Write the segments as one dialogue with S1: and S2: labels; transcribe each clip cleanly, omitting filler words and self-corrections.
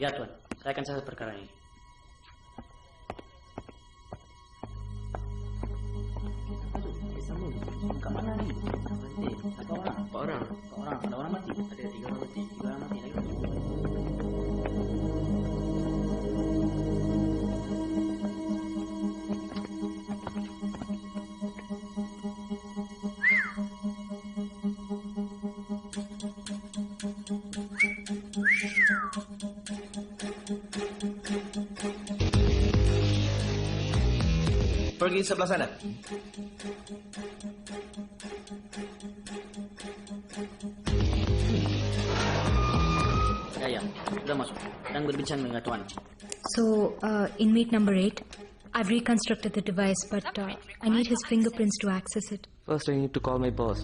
S1: Ya Tuan, saya akan catat perkara ini. Kemana nih? Berapa orang? Ada orang mati. Ada 3 orang mati. 3 orang mati. Lagi.
S2: Pergi sebelah sana.
S1: Ya, sudah masuk. Dan berbincang dengan Tuan.
S3: So, inmate number 8, I've reconstructed the device, but I need his fingerprints to access it.
S4: First, I need to call my boss.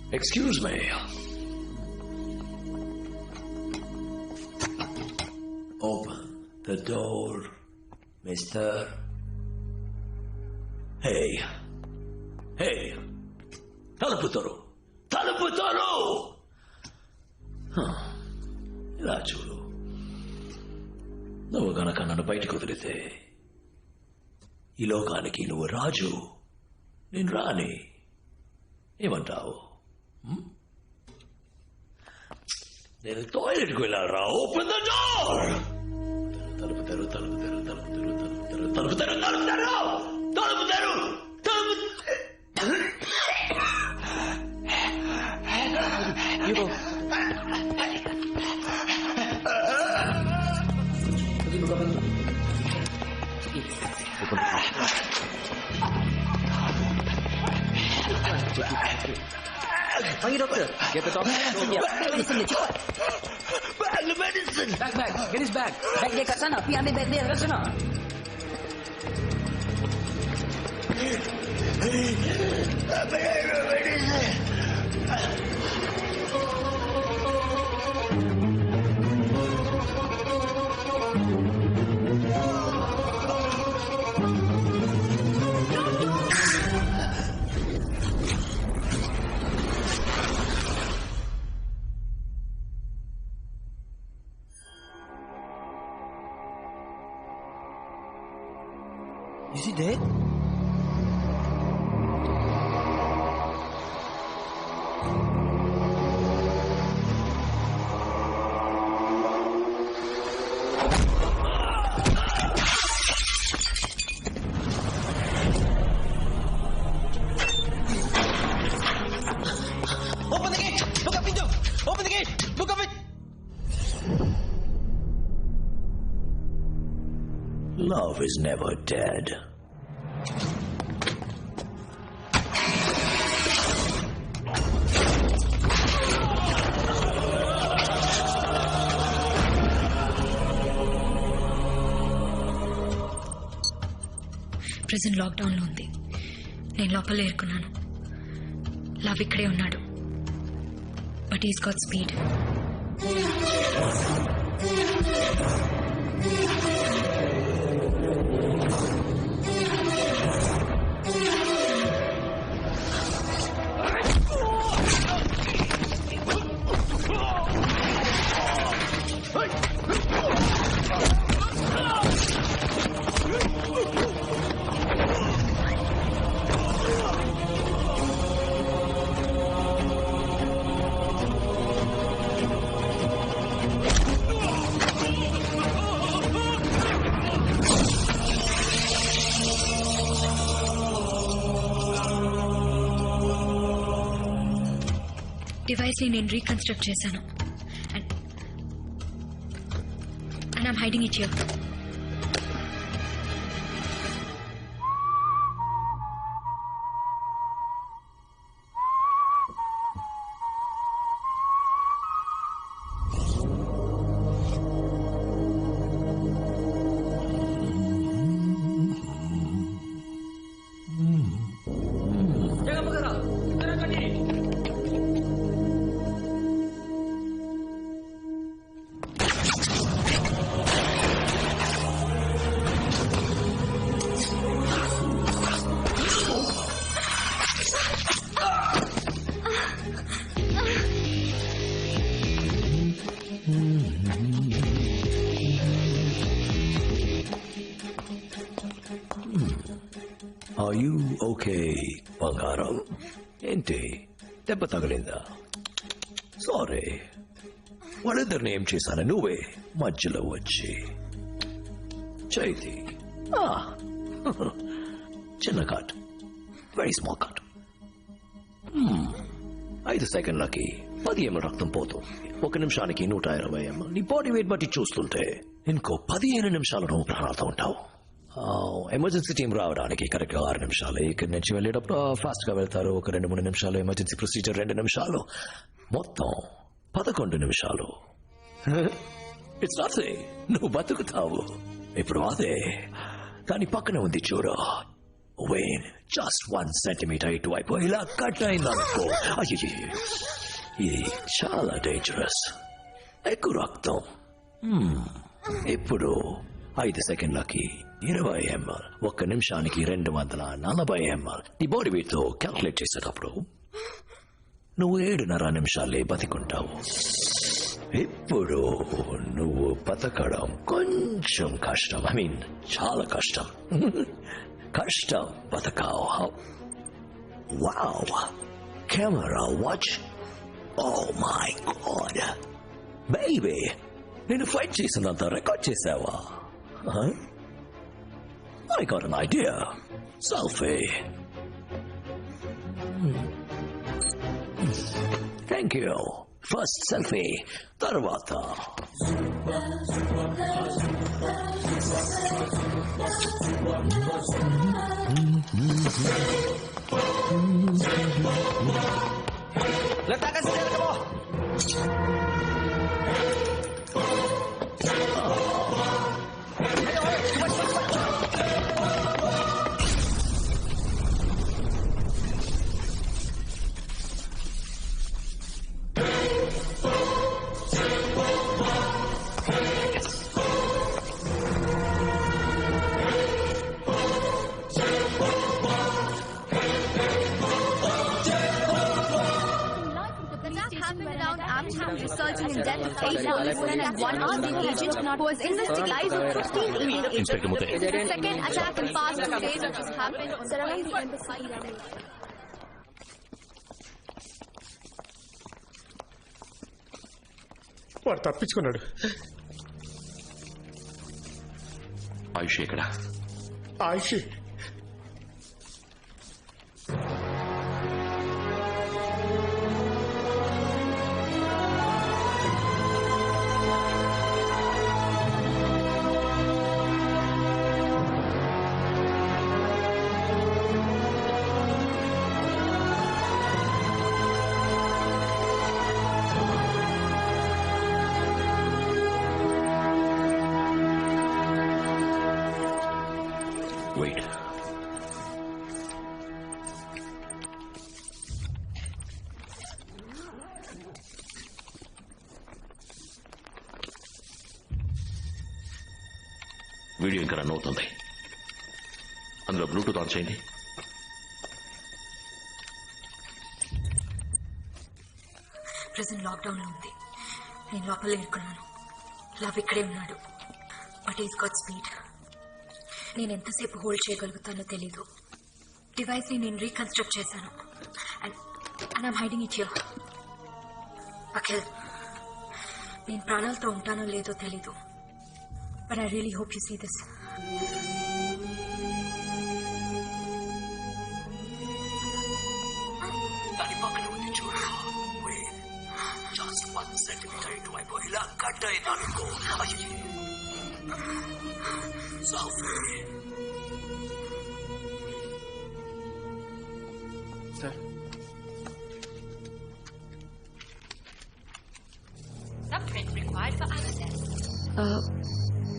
S5: Excuse me. Open the door, mister. Hey. తలుపు తోరు. ఇలా చూడు, నువ్వు గనక నన్ను బయటకు వదిలితే ఈ లోకానికి నువ్వు రాజు, నేను రాని. ఏమంటావు? నేను టాయిలెట్కి వెళ్ళాలరా. Open the door. తలుపు తెరు.
S1: Panggil doktor.
S4: Get the doctor.
S1: Medicine dia cepat.
S5: Bag medicine.
S1: Bag. Get his bag. Bag dia kat sana. Pergi ambil bag dia kat sana.
S2: Is he dead? Open the gate! Buka pintu! Open the gate! Buka pintu!
S5: Love is never dead.
S3: Prison లాక్డౌన్లో ఉంది. నేను లోపల ఏరుకున్నాను. Love ఇక్కడే ఉన్నాడు. But is got speed. Device ని నేను reconstruct చేశాను. And I'm hiding it here.
S5: Are you okay బంగారం? ఏంటి దెబ్బ తగిలిందా? సారీ, వాళ్ళిద్దరిని ఏం చేశాను నువ్వే మధ్యలో వచ్చి చైతి. చిన్న cut, very small cut. 5 సెకండ్లకి 10 ml రక్తం పోతుంది. 1 నిమిషానికి 120 ml. నీ బాడీ వెయిట్ బట్టి చూస్తుంటే ఇంకో 15 నిమిషాలు నువ్వు ప్రాణాలతో ఉంటావు. ఎమర్జెన్సీ టీం రావడానికి కరెక్ట్ గా 6 నిమిషాలు. ఇక్కడి నుంచి వెళ్ళేటప్పుడు ఫాస్ట్ గా వెళ్తారు. ఒక 2-3 నిమిషాలు. ఎమర్జెన్సీ ప్రొసీజర్ 2 నిమిషాలు. మొత్తం 11 నిమిషాలు. ఇట్స్ నాట్ సే నువ్వు బతుకుతావు. ఇప్పుడు అదే దాని పక్కన ఉంది చూడు. వెయిన్ జస్ట్ 1 సెంటీమీటర్ ఇటువైపు ఇలా కట్ అయిందనుకో, ఇది చాలా డేంజరస్. ఎక్కువ రక్తం. ఇప్పుడు 5 సెకండ్లకి 20 ml. 1 నిమిషానికి 240 ml. నీ బాడీ వెయిట్ తో క్యాల్కులేట్ చేసేటప్పుడు నువ్వు 7.5 నిమిషాలే బతికుంటావు. ఇప్పుడు నువ్వు బతకడం కొంచెం కష్టం. ఐ మీన్ చాలా కష్టం. కష్టం బతకావు. Wow, camera watch. Oh my god baby, నేను ఫైట్ చేసినంత రికార్డ్ చేసావా? I got an idea. Selfie. Thank you. First selfie, tarvata.
S2: Letakkan senjata kamu.
S6: Resulting in death of 8 policemen and 1 army agent who was investigating 15 Indian agents.
S4: Inspector Muthe.
S6: The second attack in past 2 days which has happened surrounding the embassy.
S7: వాడు తప్పించుకున్నాడు.
S4: ఆయుష్ ఎక్కడ?
S7: Ayushi
S5: Wait.
S4: Video ఇంకా run అవుతుంది. అందులో Bluetooth on చేయండి.
S3: Present lockdown లో ఉంది. నేను లోపల ఇరుక్కున్నాను. లవ్ ఇక్కడే ఉన్నాడు. But is got speed. నేను ఎంతసేపు హోల్డ్ చేయగలుగుతానో తెలీదు. డివైస్ ని నేను రీకన్స్ట్రక్ట్ చేశాను. And I'm hiding it here. Akhil, నేను ప్రాణాలతో ఉంటానో లేదో తెలీదు. But I really hope you see this.
S5: దాని పక్కన ఉంది చూడు. జస్ట్ 1 సెంటీమీటర్ ఇటువైపు ఇలా కట్ అయిందనుకో.
S7: సార్,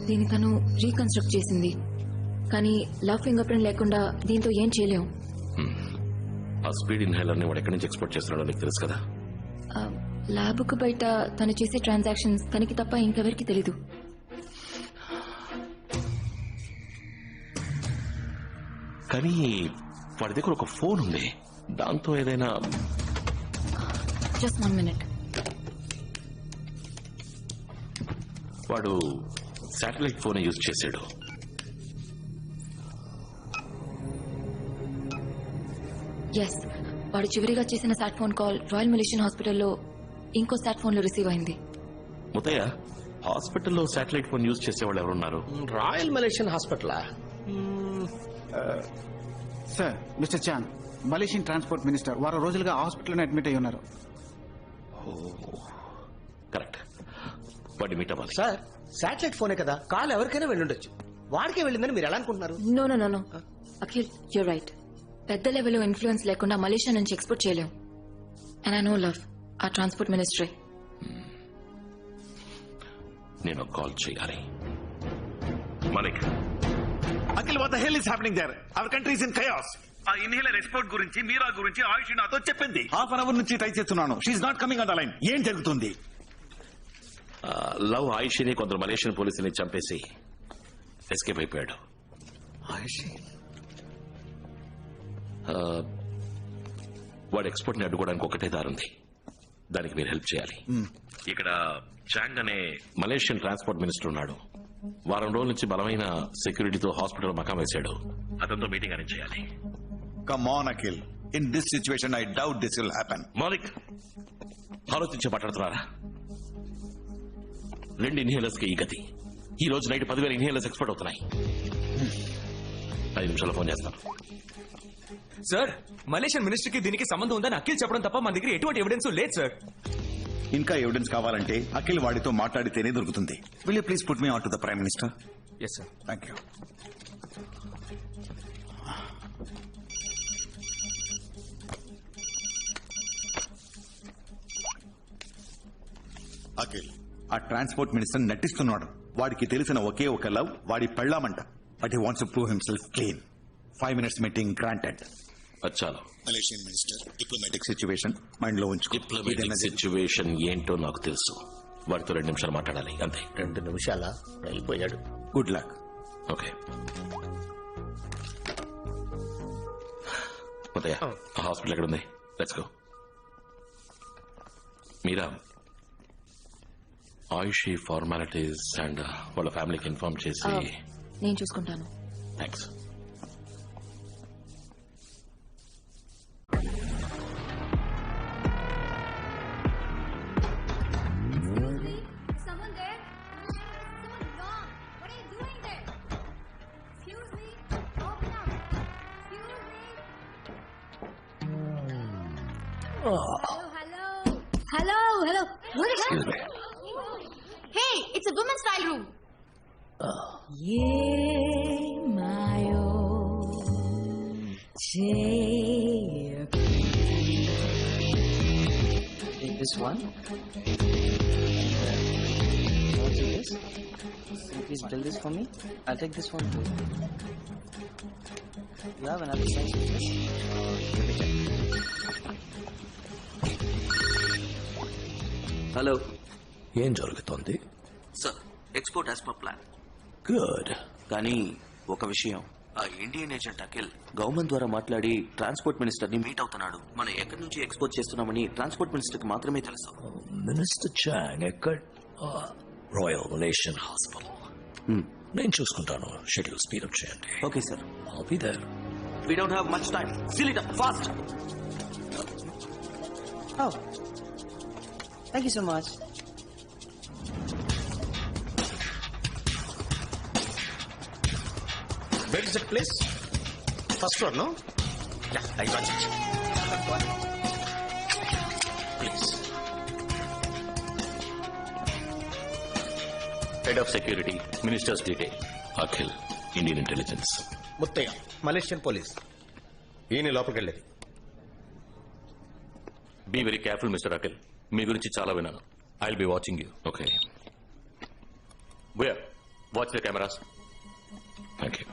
S3: దీన్ని తను రీకన్స్ట్రక్ట్ చేసింది. కానీ లవ్ ఫింగర్ ప్రింట్ లేకుండా దీంతో ఏం చేయలేం.
S4: ఆ స్పీడ్ ఇన్హేలర్ ని వాడు ఎక్కడి నుంచి ఎక్స్పోర్ట్ చేస్తున్నాడో నీకు తెలుసు కదా.
S3: ల్యాబ్కు బయట తను చేసే ట్రాన్సాక్షన్స్ తనకి తప్ప ఇంకెవరికి తెలీదు.
S4: కానీ వాడి దగ్గర ఒక ఫోన్ ఉంది. దాంతో ఏదైనా
S3: జస్ట్ 1 minute.
S4: వాడు శాటిలైట్ ఫోన్ యూజ్ చేశాడు.
S3: ఎస్, వాడు చివరిగా చేసిన సాట్ ఫోన్ కాల్ రాయల్ మలేషియన్ హాస్పిటల్లో ఇంకో సాట్ ఫోన్ లో రిసీవ్ అయింది.
S4: ముత్తయ్య, హాస్పిటల్లో శాటిలైట్ ఫోన్ యూజ్ చేసేవాళ్ళు ఎవరున్నారు?
S2: రాయల్ మలేషియన్ హాస్పిటలా?
S8: Sir, Mr Chan Malaysian transport minister వారం రోజులుగా హాస్పిటల్లోనే అడ్మిట్ అయి ఉన్నారు.
S4: కరెక్ట్. వాడిని మీట్ అవ్వాలి.
S2: సార్, శాటిలైట్ ఫోనే కదా, కాల్ ఎవరికైనా వెళ్ళుండొచ్చు. వాడికే వెళ్ళిందని మీరు ఎలా అనుకుంటున్నారు?
S3: No no no no Akhil, you're right. పెద్ద లెవెల్లో ఇన్ఫ్లుయెన్స్ లేకుండా మలేషియా నుంచి ఎక్స్పోర్ట్ చేయలేం. అండ్ ఐ నో లవ్ ఆ ట్రాన్స్పోర్ట్ మినిస్ట్రీ.
S4: నేను కాల్ చేయాలి. Malik,
S9: Akhil, what the hell is happening there? Our country is in chaos. ఆ ఇన్హేలర్ ఎక్స్పోర్ట్ గురించి, మీరా గురించి ఆయుష్ నాతో చెప్పింది. హాఫ్ అన్ అవర్ నుంచి ట్రై చేస్తున్నాను. She's not coming on the line. ఏం జరుగుతుంది?
S4: లవ్ ఆయుష్ని కొందరు మలేషియన్ పోలీసుని చంపేసి ఎస్కేప్ అయిపోయాడు. వాడు ఎక్స్పోర్ట్ ని అడ్డుకోవడానికి ఒకటే దారుంది. దానికి మీరు హెల్ప్ చేయాలి. ఇక్కడ చాంగ్ అనే మలేషియన్ ట్రాన్స్పోర్ట్ మినిస్టర్ ఉన్నాడు. వారం రోజుల నుంచి బలమైన సెక్యూరిటీతో హాస్పిటల్ మకాం వేశాడు. అతనితో మీటింగ్ అరేంజ్ చేయాలి.
S9: Come on Akhil, in this situation I doubt this will happen.
S4: Malik, ఆలోచించి మాట్లాడుతున్నారా? 2 ఇన్హేలర్స్ కి ఈ గతి. ఈ రోజు నైట్ 10,000 ఇన్హేలర్స్ ఎక్స్పోర్ట్ అవుతున్నాయి. 5 నిమిషాల్లో ఫోన్ చేస్తాను.
S10: సార్, మలేషియన్ మినిస్టర్ కి దీనికి సంబంధం ఉందని అఖిల్ చెప్పడం తప్ప మన దగ్గర ఎటువంటి ఎవిడెన్స్ లేదు సార్.
S9: ఇంకా ఎవిడెన్స్ కావాలంటే అఖిల్ వాడితో మాట్లాడితేనే దొరుకుతుంది. Will you please put me on to the prime minister?
S10: Yes sir.
S9: Thank you. Akhil, ఆ ట్రాన్స్పోర్ట్ మినిస్టర్ నటిస్తున్నాడు. వాడికి తెలిసిన ఒకే ఒక లవ్ వాడి పెళ్ళామంట. But he wants to prove himself clean. 5 minutes meeting granted.
S4: అచ్చాలో.
S9: Malaysian minister diplomatic situation mind లో ఉంచుకో.
S4: డిప్లొమాటిక్ సిచ్యువేషన్ ఏంటో నాకు తెలుసు. వాడితో 2 నిమిషాలు మాట్లాడాలి, అంతే.
S2: 2 నిమిషాల వెళ్ళిపోయాడు.
S9: Good luck.
S4: ఓకే. ఉదయ, హాస్పిటల్ ఎక్కడ ఉంది? Let's go. Meera, Ayushi formalities and వాళ్ళ ఫ్యామిలీకి ఇన్ఫార్మ్ చేసి.
S3: నేను చూసుకుంటాను.
S4: Thanks.
S6: Someone there? So long. What are you doing there? Excuse me. Open up. Excuse me. Hello. Hello. Hello. What is
S5: Excuse me.
S6: Hey, it's a women's style room.
S1: Take this one. What's this? Can you please build this for me? I'll take this one too. You have another size with this? Let me check.
S5: Hello, ఏం జరుగుతోంది?
S11: Sir, export as per plan.
S5: Good.
S11: కానీ ఒక విషయం, ఆ Indian agent Akhil government ద్వారా మాట్లాడి transport minister ని meet అవుతున్నాడు. మనం ఎక్కడి నుంచి ఎక్స్పోర్ట్ చేస్తున్నామని ట్రాన్స్పోర్ట్ మినిస్టర్ కి మాత్రమే తెలుసు.
S5: మినిస్టర్ చాంగ్ ఎక్కడ? Royal Malaysian hospital. నేను చూసుకుంటాను. షెడ్యూల్ స్పీడ్ అప్ చేయండి.
S11: Okay sir.
S5: I'll be there.
S11: We don't have much time. Seal it up fast.
S1: Oh. Thank you so much.
S2: Where is that place? First floor, no? Yeah, I got it.
S4: Please. Head of security, minister's detail, Akhil, Indian intelligence.
S2: Muthaiah, Malaysian police. ఈయన లోపలికి వెళ్ళేది.
S4: Be very careful Mr Akhil. మీ గురించి చాలా విన్నాను. I will be watching you. Okay. Where? Watch the cameras. Thank you.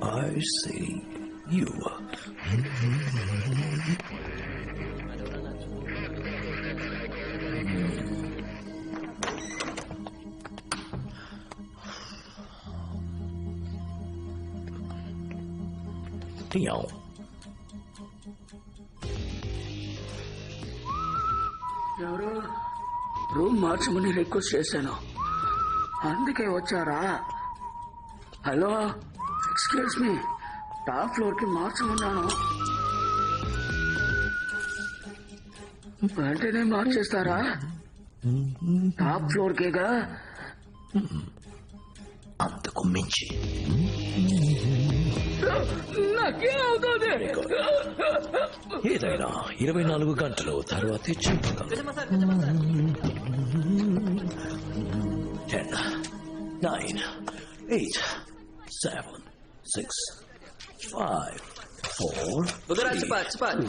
S5: I see you. Tiao.
S12: ఎవరు? Room మార్చమని request చేశాను, అందుకే వచ్చారా? Hello, excuse me, top floor కి మార్చమన్నాను, వెంటనే మార్చేస్తారా? Top floor కేగా.
S5: అంతకు మించి ఏదైనా 24 గంటలు తర్వాతే చెప్పగలను. 10, 9, 8, 7, 6, 5, 4, 3, 2, 1.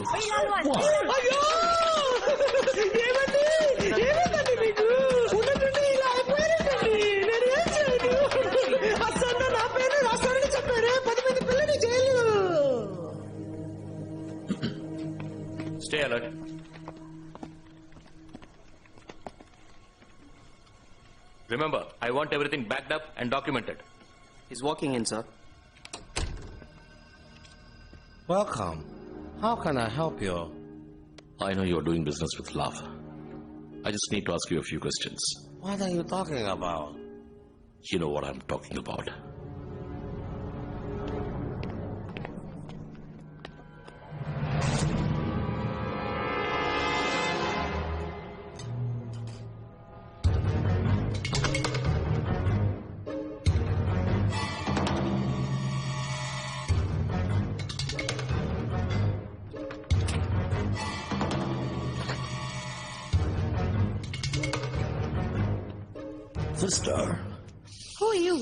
S10: Stay alert. Remember, I want everything backed up and documented.
S11: He's walking in, sir.
S2: Welcome. How can I help you?
S4: I know you're doing business with love. I just need to ask you a few questions.
S2: What are you talking about?
S4: You know what I'm talking about.
S5: Sister.
S6: Who are you?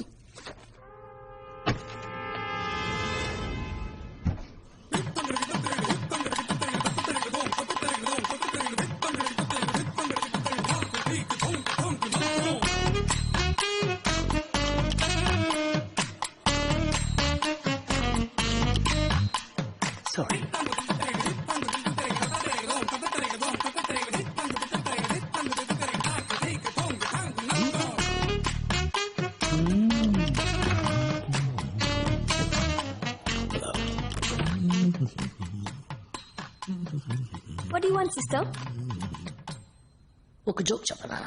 S5: Sorry.
S6: What do you want, sister?
S12: ఒక joke చెప్పనా?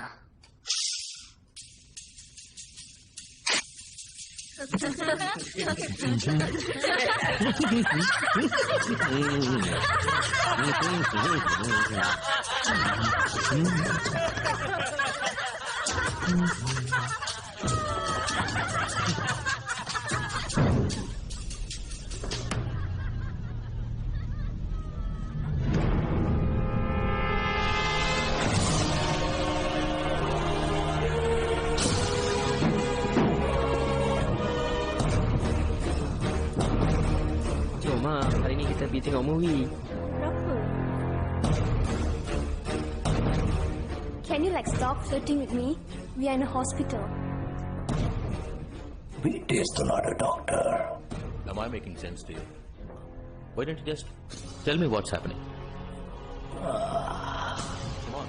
S1: Ma, hari ni kita pergi tengok movie.
S6: Berapa? Can you stop flirting with me? We are in a hospital.
S5: వీటేస్తున్నాడు doctor.
S10: Am I making sense to you? Why don't you just tell me what's happening? Come on.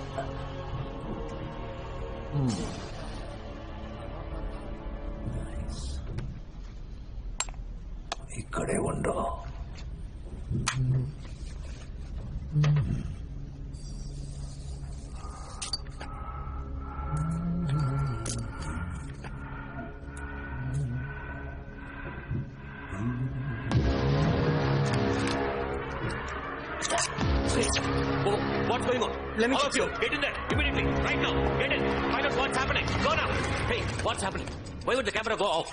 S5: ఇక్కడే ఉండు.
S10: What's going on?
S1: Let me
S10: All
S1: check
S10: of you, get in there immediately, right now. Get in, find out what's happening. Go now. Hey, what's happening? Why would the camera go off?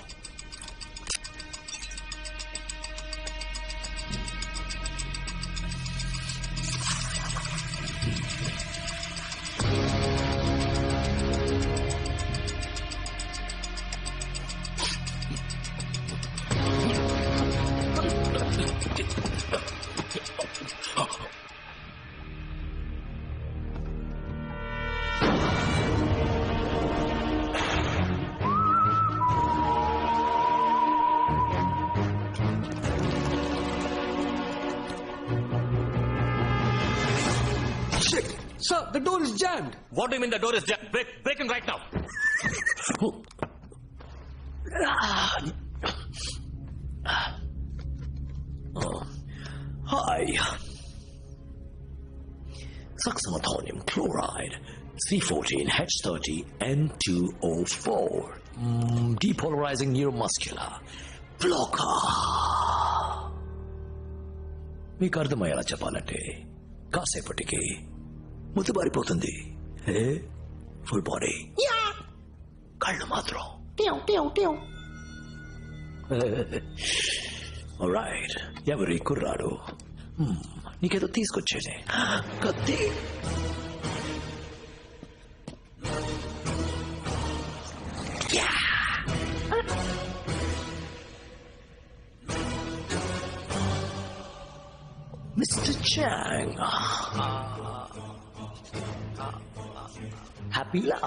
S5: Sir, the door is jammed.
S10: What do you mean the door is jammed? Break in right now.
S5: Hi. Succinyltonium chloride, C14H30N2O4. Depolarizing neuromuscular. బ్లాకా. మీకు అర్థమయ్యేలా చెప్పాలంటే కాసేపటికి ముద్దుబారిపోతుంది. Full body, కళ్ళు మాత్రం right. ఎవరి కుర్రాడు? నీకేదో తీసుకొచ్చేది కత్తి. Mr. Chang. Happy La.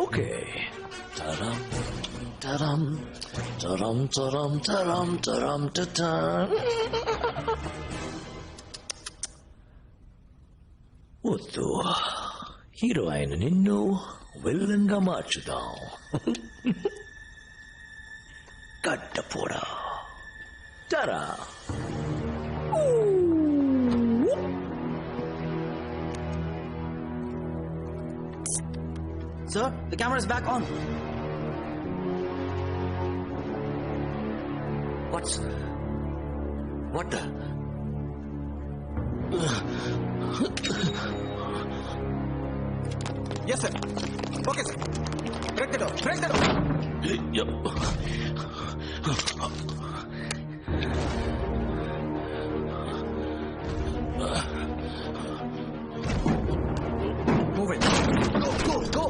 S5: Okay. Ta-dum, ta-dum, ta-dum, ta-dum, ta-dum, ta-dum, ta-dum. వద్దు, హీరో అయిన నిన్ను విలన్ గా మార్చుదాం. గడ్డపోడా తరా.
S1: Sir, the camera is back on.
S10: What the?
S8: Yes, sir. Okay, sir. Break the door. Break the door.
S4: Yep.
S8: Move it. Go.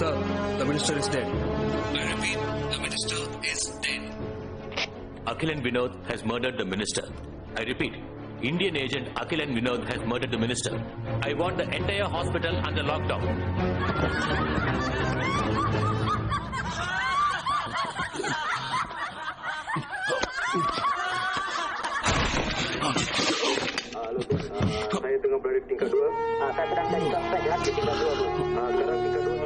S12: Sir, the minister is dead.
S10: I repeat, the minister is dead. Akhilan Vinod has murdered the minister. I repeat, Indian agent Akhilan Vinod has murdered the minister. I want the entire hospital under lockdown.
S13: Saya tengah berada di tingkat 2. Saya sedang cari suspek di tingkat 2, Bu. Sekarang tingkat 2.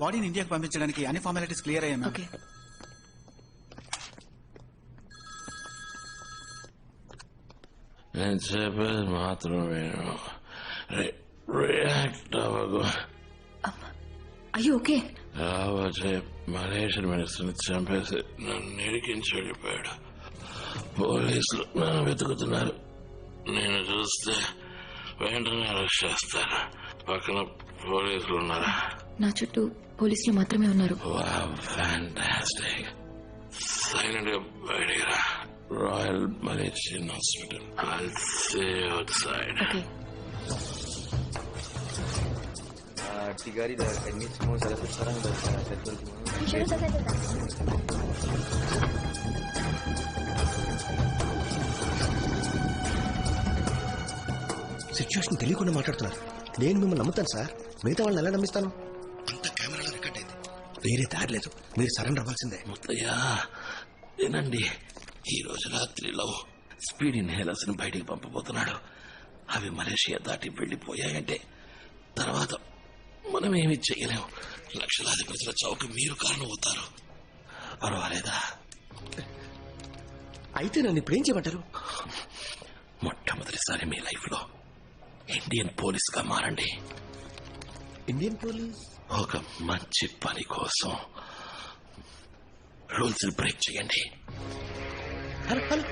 S8: బాడీని ఇండియాకి పంపించడానికి అన్ని formalities clear అయ్యాయి.
S3: Okay.
S4: నేను చెప్పేది మాత్రమే react అవ్వకు.
S3: అయ్యో ఓకే.
S4: రాబోయే మలేషియన్ మినిస్టర్ని చంపేసి నన్ను ఇరికించి వెళ్ళిపోయాడు. పోలీసులు నన్ను వెతుకుతున్నారు. నేను చూస్తే వెంటనే అరెస్ట్ చేస్తారు. పక్కన పోలీసులు ఉన్నారా?
S3: నా చుట్టూ పోలీసులు మాత్రమే ఉన్నారు.
S4: ఫ్యాంటాస్టిక్. సైలెంట్ గా బయటికి రా. Royal Malaysian hospital. I'll see you outside.
S3: Okay.
S13: Tigari dah ini semua salah sekarang dah settle semua.
S2: Situation తెలియకుండా మాట్లాడుతున్నారు. నేను మిమ్మల్ని నమ్ముతాను సార్, మిగతా వాళ్ళని ఎలా నమ్మిస్తాను? అంత కెమెరాలో రికార్డ్ అయింది. వేరే దారి లేదు, మీరు సరెండర్ అవ్వాల్సిందే.
S4: ముత్తయ్య వినండి, ఈ రోజు రాత్రిలో స్పీడ్ ఇన్హేలర్స్ ని బయటికి పంపబోతున్నాడు. అవి మలేషియా దాటి వెళ్లిపోయాయంటే తర్వాత మనం ఏమి చెయ్యలేము. లక్షలాది ప్రజల చౌక మీరు కారణం అవుతారు. పర్వాలేదా?
S2: అయితే నన్ను ఇప్పుడు ఏం చేయమంటారు?
S4: మొట్టమొదటిసారి మీ లైఫ్ లో ఇండియన్ పోలీస్ గా మారండి.
S2: Indian police?
S4: ఒక మంచి పని కోసం రూల్స్ బ్రేక్ చేయండి.
S2: హలో హలో,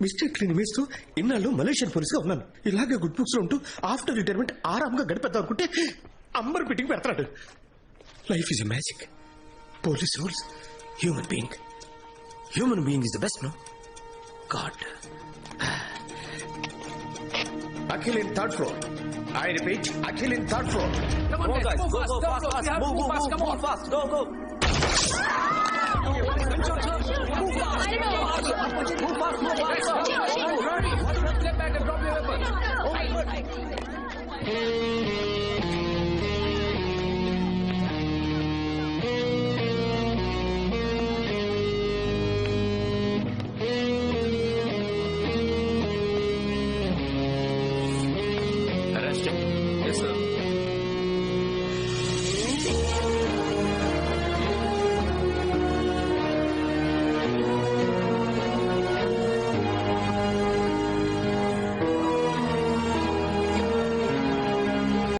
S2: మిస్టేక్ నిమిస్తూ ఇన్నాళ్ళు మలేషియన్ పోలీస్ గా ఉన్నాను. ఇలాగే గుడ్ బుక్స్ లో ఉంటూ ఆఫ్టర్ రిటైర్మెంట్ ఆరాంగా గడిపేద్దాం అనుకుంటే అమ్మర్ బిట్టింగ్ పెడతాడు. Life is a magic. Police rules, human being. Human being is the best, no god. Akhil in third floor. I repeat, Akhil in third floor.
S5: Come on, guys. Go fast. Move fast. Go. Move fast.